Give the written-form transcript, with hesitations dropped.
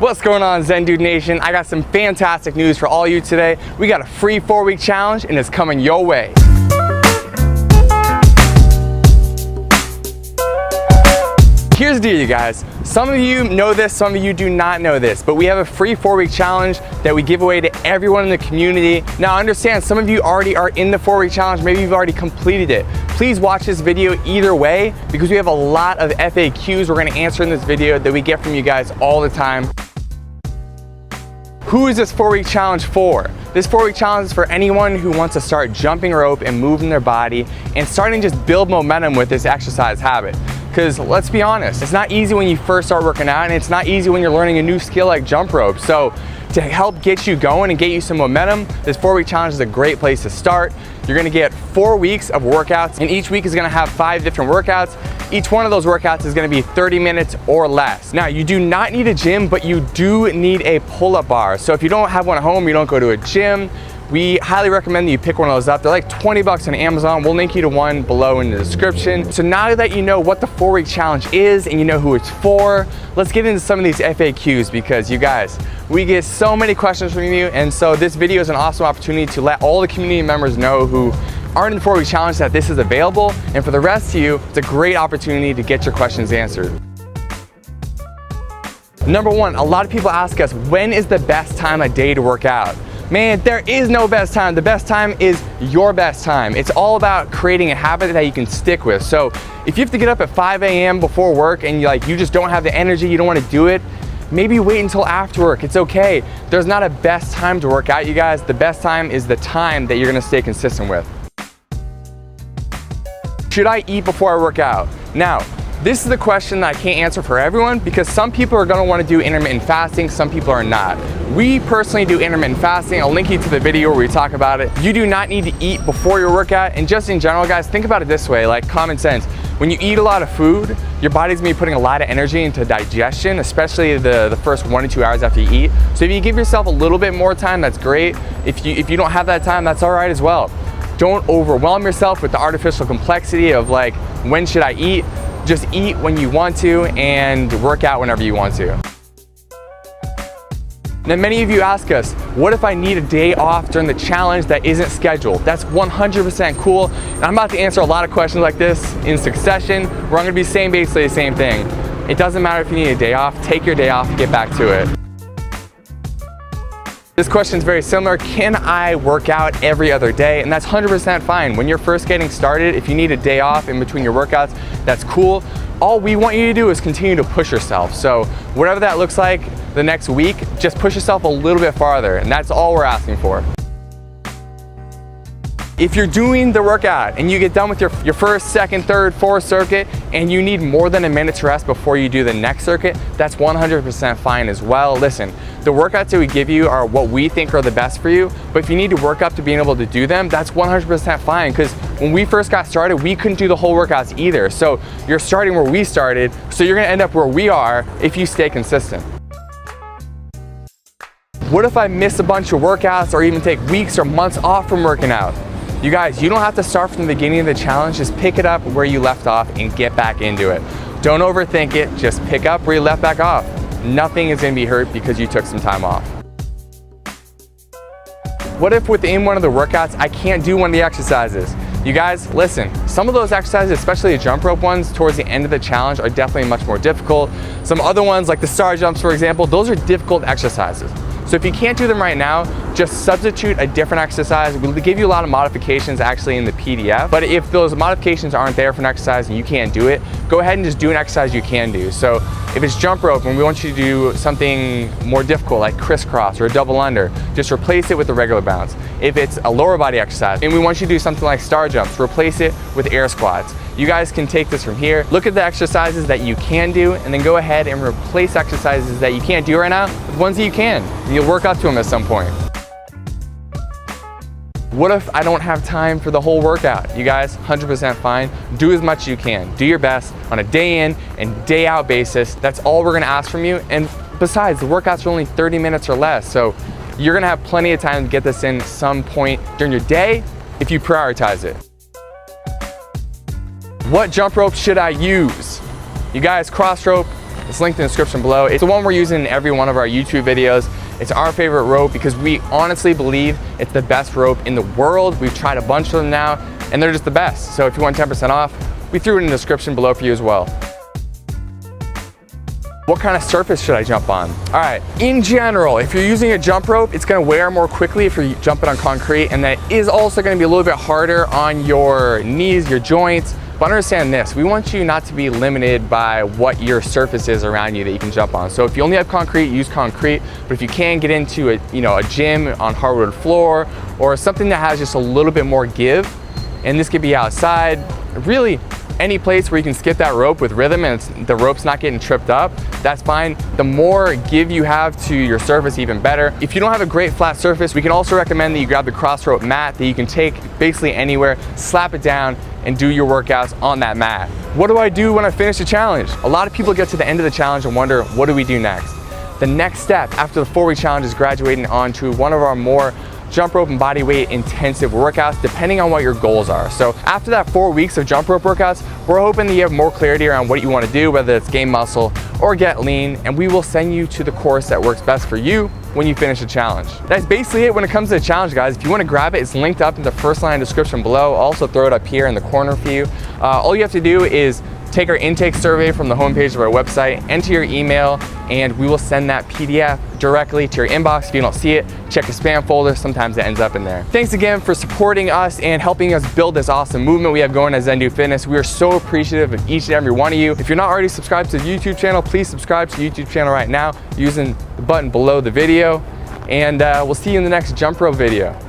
What's going on, Zen Dude Nation? I got some fantastic news for all you today. We got a free 4-week challenge and it's coming your way. Here's the deal, you guys. Some of you know this, some of you do not know this, but we have a free 4-week challenge that we give away to everyone in the community. Now, I understand some of you already are in the 4-week challenge, maybe you've already completed it. Please watch this video either way because we have a lot of FAQs we're gonna answer in this video that we get from you guys all the time. Who is this 4-week challenge for? This 4-week challenge is for anyone who wants to start jumping rope and moving their body and starting to just build momentum with this exercise habit. Because let's be honest, it's not easy when you first start working out, and it's not easy when you're learning a new skill like jump rope. So to help get you going and get you some momentum, this 4-week challenge is a great place to start. You're gonna get 4 weeks of workouts, and each week is gonna have 5 different workouts. Each one of those workouts is gonna be 30 minutes or less. Now, you do not need a gym, but you do need a pull-up bar. So if you don't have one at home, you don't go to a gym, we highly recommend that you pick one of those up. They're like 20 bucks on Amazon. We'll link you to one below in the description. So now that you know what the 4-week challenge is and you know who it's for, let's get into some of these FAQs because you guys, we get so many questions from you, and so this video is an awesome opportunity to let all the community members know who aren't in the 4-week challenge that this is available, and for the rest of you, it's a great opportunity to get your questions answered. Number one, a lot of people ask us, when is the best time of day to work out? Man, there is no best time. The best time is your best time. It's all about creating a habit that you can stick with. So if you have to get up at 5 a.m. before work and you just don't have the energy, you don't want to do it, maybe wait until after work. It's okay. There's not a best time to work out, you guys. The best time is the time that you're gonna stay consistent with. Should I eat before I work out? Now, this is the question that I can't answer for everyone because some people are gonna wanna do intermittent fasting, some people are not. We personally do intermittent fasting. I'll link you to the video where we talk about it. You do not need to eat before your workout, and just in general, guys, think about it this way, like common sense. When you eat a lot of food, your body's gonna be putting a lot of energy into digestion, especially the first 1 to 2 hours after you eat. So if you give yourself a little bit more time, that's great. If you don't have that time, that's all right as well. Don't overwhelm yourself with the artificial complexity of like, when should I eat? Just eat when you want to and work out whenever you want to. Now, many of you ask us, what if I need a day off during the challenge that isn't scheduled? That's 100% cool. And I'm about to answer a lot of questions like this in succession, where I'm gonna be saying basically the same thing. It doesn't matter if you need a day off, take your day off and get back to it. This question is very similar. Can I work out every other day? And that's 100% fine. When you're first getting started, if you need a day off in between your workouts, that's cool. All we want you to do is continue to push yourself. So whatever that looks like the next week, just push yourself a little bit farther, and that's all we're asking for. If you're doing the workout and you get done with your first, second, third, fourth circuit and you need more than a minute to rest before you do the next circuit, that's 100% fine as well. Listen, the workouts that we give you are what we think are the best for you, but if you need to work up to being able to do them, that's 100% fine, because when we first got started, we couldn't do the whole workouts either. So you're starting where we started, so you're gonna end up where we are if you stay consistent. What if I miss a bunch of workouts or even take weeks or months off from working out? You guys, you don't have to start from the beginning of the challenge. Just pick it up where you left off and get back into it. Don't overthink it. Just pick up where you left back off. Nothing is gonna be hurt because you took some time off. What if within one of the workouts, I can't do one of the exercises? You guys, listen, some of those exercises, especially the jump rope ones, towards the end of the challenge are definitely much more difficult. Some other ones, like the star jumps, for example, those are difficult exercises. So if you can't do them right now, just substitute a different exercise. We'll give you a lot of modifications actually in the PDF, but if those modifications aren't there for an exercise and you can't do it, go ahead and just do an exercise you can do. So if it's jump rope and we want you to do something more difficult like crisscross or a double under, just replace it with a regular bounce. If it's a lower body exercise and we want you to do something like star jumps, replace it with air squats. You guys can take this from here, look at the exercises that you can do, and then go ahead and replace exercises that you can't do right now with ones that you can. And you'll work up to them at some point. What if I don't have time for the whole workout? You guys, 100% fine. Do as much as you can. Do your best on a day in and day out basis. That's all we're gonna ask from you. And besides, the workouts are only 30 minutes or less, so you're gonna have plenty of time to get this in some point during your day if you prioritize it. What jump rope should I use? You guys, cross rope, It's linked in the description below. It's the one we're using in every one of our YouTube videos. It's our favorite rope because we honestly believe it's the best rope in the world. We've tried a bunch of them now, and they're just the best. So if you want 10% off, we threw it in the description below for you as well. What kind of surface should I jump on? All right, in general, if you're using a jump rope, it's gonna wear more quickly if you're jumping on concrete, and that is also gonna be a little bit harder on your knees, your joints. But understand this, we want you not to be limited by what your surface is around you that you can jump on. So if you only have concrete, use concrete. But if you can get into a gym on hardwood floor or something that has just a little bit more give, and this could be outside, really any place where you can skip that rope with rhythm and the rope's not getting tripped up, that's fine. The more give you have to your surface, even better. If you don't have a great flat surface, we can also recommend that you grab the cross rope mat that you can take basically anywhere, slap it down, and do your workouts on that mat. What do I do when I finish a challenge? A lot of people get to the end of the challenge and wonder, what do we do next? The next step after the 4-week challenge is graduating onto one of our more jump rope and body weight intensive workouts, depending on what your goals are. So after that 4 weeks of jump rope workouts, we're hoping that you have more clarity around what you want to do, whether it's gain muscle or get lean, and we will send you to the course that works best for you when you finish the challenge. That's basically it when it comes to the challenge, guys. If you want to grab it, it's linked up in the first line description below. I'll also throw it up here in the corner for you. All you have to do is take our intake survey from the homepage of our website, enter your email, and we will send that PDF directly to your inbox. If you don't see it, check your spam folder. Sometimes it ends up in there. Thanks again for supporting us and helping us build this awesome movement we have going at Zen Do Fitness. We are so appreciative of each and every one of you. If you're not already subscribed to the YouTube channel, please subscribe to the YouTube channel right now using the button below the video. And we'll see you in the next jump rope video.